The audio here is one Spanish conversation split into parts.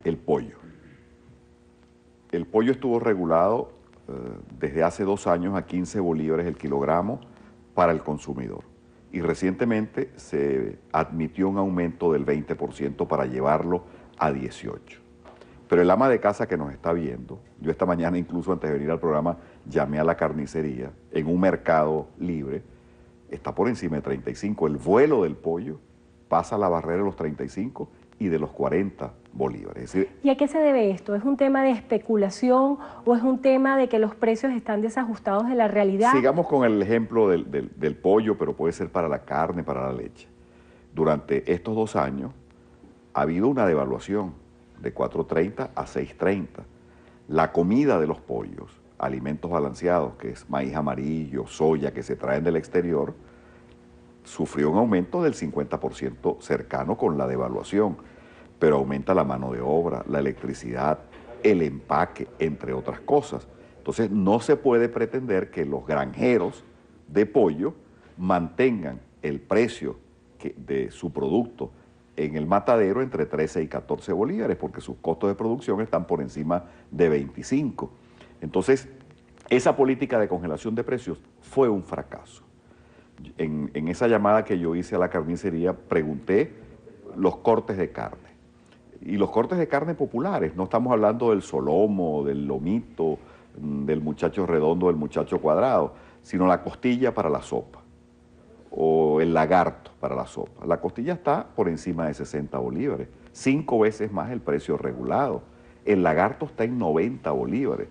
El pollo. El pollo estuvo regulado desde hace 2 años a 15 bolívares el kilogramo para el consumidor. Y recientemente se admitió un aumento del 20% para llevarlo a 18. Pero el ama de casa que nos está viendo, yo esta mañana incluso antes de venir al programa llamé a la carnicería en un mercado libre, está por encima de 35. El vuelo del pollo pasa la barrera de los 35 y de los 40 bolívares. Es decir, ¿y a qué se debe esto? ¿Es un tema de especulación o es un tema de que los precios están desajustados de la realidad? sigamos con el ejemplo del pollo, pero puede ser para la carne, para la leche. Durante estos 2 años ha habido una devaluación de 4.30 a 6.30. La comida de los pollos, alimentos balanceados, que es maíz amarillo, soya, que se traen del exterior, sufrió un aumento del 50% cercano con la devaluación, pero aumenta la mano de obra, la electricidad, el empaque, entre otras cosas. Entonces no se puede pretender que los granjeros de pollo mantengan el precio de su producto en el matadero entre 13 y 14 bolívares, porque sus costos de producción están por encima de 25. Entonces, esa política de congelación de precios fue un fracaso. En esa llamada que yo hice a la carnicería, pregunté los cortes de carne. Y los cortes de carne populares, no estamos hablando del solomo, del lomito, del muchacho redondo, del muchacho cuadrado, sino la costilla para la sopa o el lagarto para la sopa. La costilla está por encima de 60 bolívares, 5 veces más el precio regulado. El lagarto está en 90 bolívares,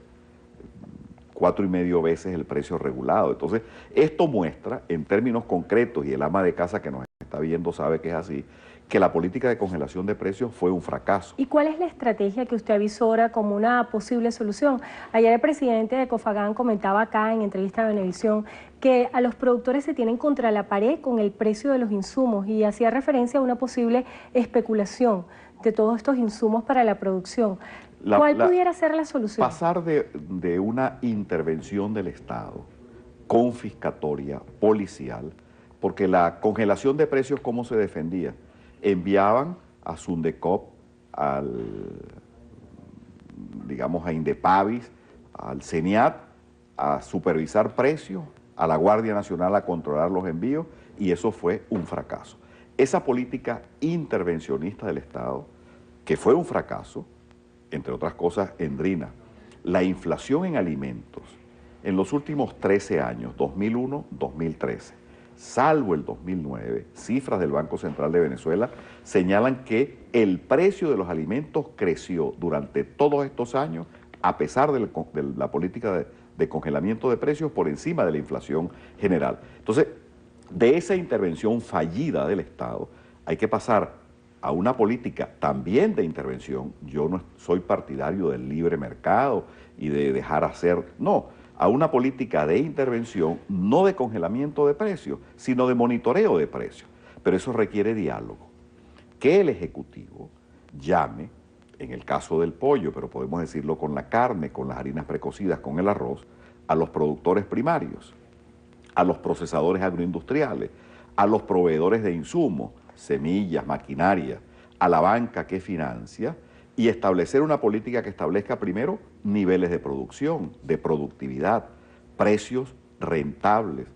4,5 veces el precio regulado. Entonces, esto muestra en términos concretos, y el ama de casa que nos está viendo sabe que es así, que la política de congelación de precios fue un fracaso. ¿Y cuál es la estrategia que usted avisora como una posible solución? Ayer el presidente de Cofagán comentaba acá en entrevista a Venevisión que a los productores se tienen contra la pared con el precio de los insumos y hacía referencia a una posible especulación de todos estos insumos para la producción. ¿Cuál pudiera ser la solución? Pasar de una intervención del Estado confiscatoria, policial, porque la congelación de precios, ¿cómo se defendía? Enviaban a Sundecop, digamos a Indepavis, al CENIAT, a supervisar precios, a la Guardia Nacional a controlar los envíos, y eso fue un fracaso. Esa política intervencionista del Estado, que fue un fracaso, entre otras cosas, endrina la inflación en alimentos en los últimos 13 años, 2001-2013, salvo el 2009, cifras del Banco Central de Venezuela señalan que el precio de los alimentos creció durante todos estos años, a pesar de la política de congelamiento de precios, por encima de la inflación general. Entonces, de esa intervención fallida del Estado, hay que pasar a una política también de intervención. Yo no soy partidario del libre mercado y de dejar hacer, no, a una política de intervención, no de congelamiento de precios, sino de monitoreo de precios. Pero eso requiere diálogo. Que el Ejecutivo llame, en el caso del pollo, pero podemos decirlo con la carne, con las harinas precocidas, con el arroz, a los productores primarios, a los procesadores agroindustriales, a los proveedores de insumos, semillas, maquinaria, a la banca que financia, y establecer una política que establezca primero niveles de producción, de productividad, precios rentables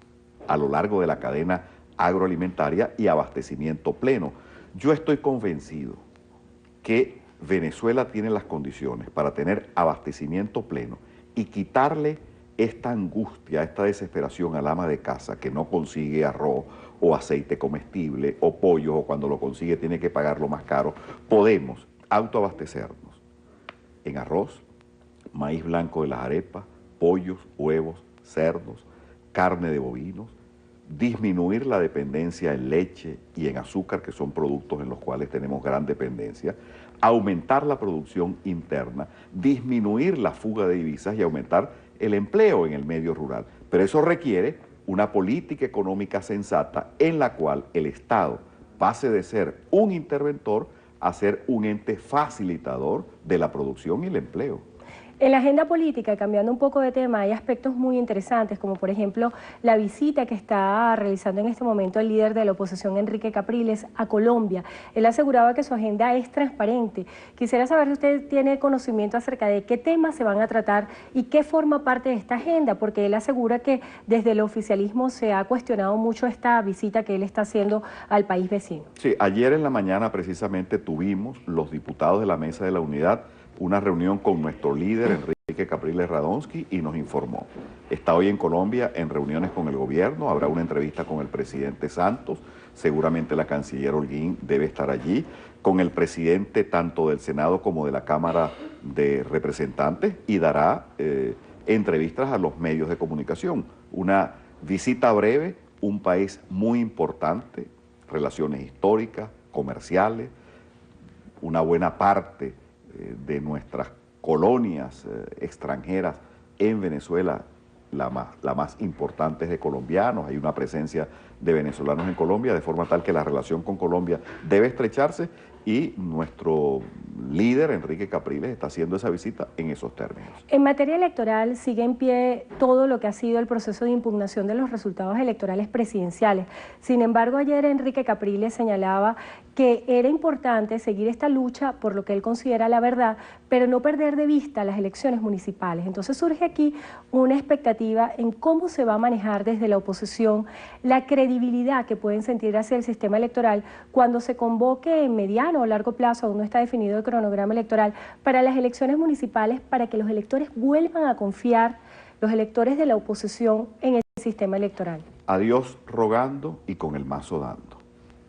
a lo largo de la cadena agroalimentaria y abastecimiento pleno. Yo estoy convencido que Venezuela tiene las condiciones para tener abastecimiento pleno y quitarle esta angustia, esta desesperación al ama de casa que no consigue arroz o aceite comestible o pollo, o cuando lo consigue tiene que pagarlo más caro. Podemos autoabastecernos en arroz, maíz blanco de las arepas, pollos, huevos, cerdos, carne de bovinos, disminuir la dependencia en leche y en azúcar, que son productos en los cuales tenemos gran dependencia, aumentar la producción interna, disminuir la fuga de divisas y aumentar el empleo en el medio rural. Pero eso requiere una política económica sensata en la cual el Estado pase de ser un interventor a ser un ente facilitador de la producción y el empleo. En la agenda política, cambiando un poco de tema, hay aspectos muy interesantes, como por ejemplo la visita que está realizando en este momento el líder de la oposición, Enrique Capriles, a Colombia. Él aseguraba que su agenda es transparente. Quisiera saber si usted tiene conocimiento acerca de qué temas se van a tratar y qué forma parte de esta agenda, porque él asegura que desde el oficialismo se ha cuestionado mucho esta visita que él está haciendo al país vecino. Sí, ayer en la mañana precisamente tuvimos los diputados de la Mesa de la Unidad una reunión con nuestro líder, Enrique Capriles Radonsky, y nos informó. Está hoy en Colombia en reuniones con el gobierno, habrá una entrevista con el presidente Santos, seguramente la canciller Holguín debe estar allí, con el presidente tanto del Senado como de la Cámara de Representantes, y dará entrevistas a los medios de comunicación. Una visita breve, un país muy importante, relaciones históricas, comerciales, una buena parte de nuestras colonias extranjeras en Venezuela, la más importante es de colombianos, hay una presencia de venezolanos en Colombia, de forma tal que la relación con Colombia debe estrecharse, y nuestro líder, Enrique Capriles, está haciendo esa visita en esos términos. En materia electoral sigue en pie todo lo que ha sido el proceso de impugnación de los resultados electorales presidenciales. Sin embargo, ayer Enrique Capriles señalaba que era importante seguir esta lucha por lo que él considera la verdad, pero no perder de vista las elecciones municipales. Entonces surge aquí una expectativa en cómo se va a manejar desde la oposición la credibilidad que pueden sentir hacia el sistema electoral cuando se convoque en mediano o largo plazo, aún no está definido el cronograma electoral, para las elecciones municipales, para que los electores vuelvan a confiar, los electores de la oposición, en el sistema electoral. A Dios rogando y con el mazo dando.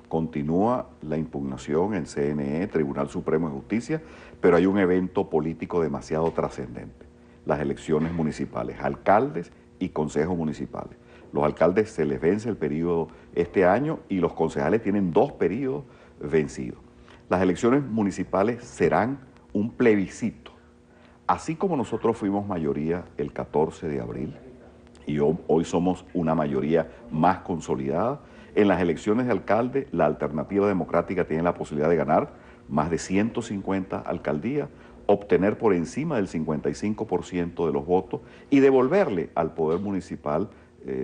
Continúa la impugnación en CNE, Tribunal Supremo de Justicia, pero hay un evento político demasiado trascendente: las elecciones municipales, alcaldes y consejos municipales. Los alcaldes se les vence el periodo este año y los concejales tienen 2 periodos vencidos. Las elecciones municipales serán un plebiscito. Así como nosotros fuimos mayoría el 14 de abril y hoy somos una mayoría más consolidada, en las elecciones de alcalde la Alternativa Democrática tiene la posibilidad de ganar más de 150 alcaldías, obtener por encima del 55% de los votos y devolverle al Poder Municipal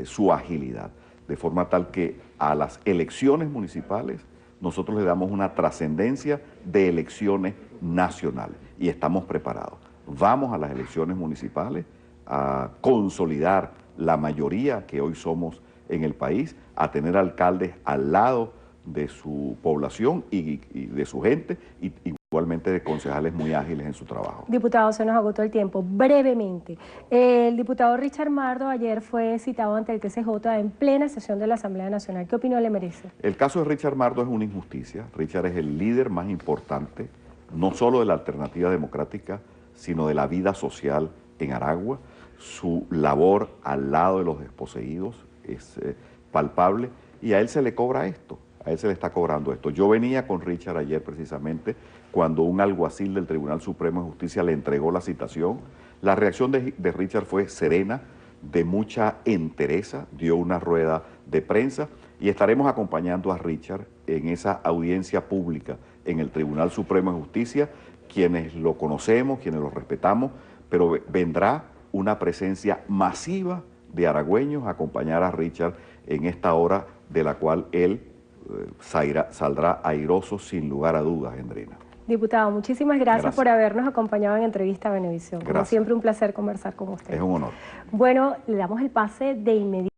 su agilidad, de forma tal que a las elecciones municipales nosotros le damos una trascendencia de elecciones nacionales y estamos preparados. Vamos a las elecciones municipales a consolidar la mayoría que hoy somos en el país, a tener alcaldes al lado de su población y de su gente, y igualmente de concejales muy ágiles en su trabajo. Diputado, se nos agotó el tiempo. Brevemente, el diputado Richard Mardo ayer fue citado ante el TCJ en plena sesión de la Asamblea Nacional. ¿Qué opinión le merece? El caso de Richard Mardo es una injusticia. Richard es el líder más importante, no solo de la Alternativa Democrática, sino de la vida social en Aragua. Su labor al lado de los desposeídos es palpable, y a él se le cobra esto, a él se le está cobrando esto. Yo venía con Richard ayer precisamente cuando un alguacil del Tribunal Supremo de Justicia le entregó la citación. La reacción de Richard fue serena, de mucha entereza, dio una rueda de prensa, y estaremos acompañando a Richard en esa audiencia pública en el Tribunal Supremo de Justicia, quienes lo conocemos, quienes lo respetamos, pero vendrá una presencia masiva de aragüeños a acompañar a Richard en esta hora de la cual él saldrá airoso sin lugar a dudas, Endrina. Diputado, muchísimas gracias por habernos acompañado en Entrevista a Venevisión. Como siempre, un placer conversar con usted. Es un honor. Bueno, le damos el pase de inmediato.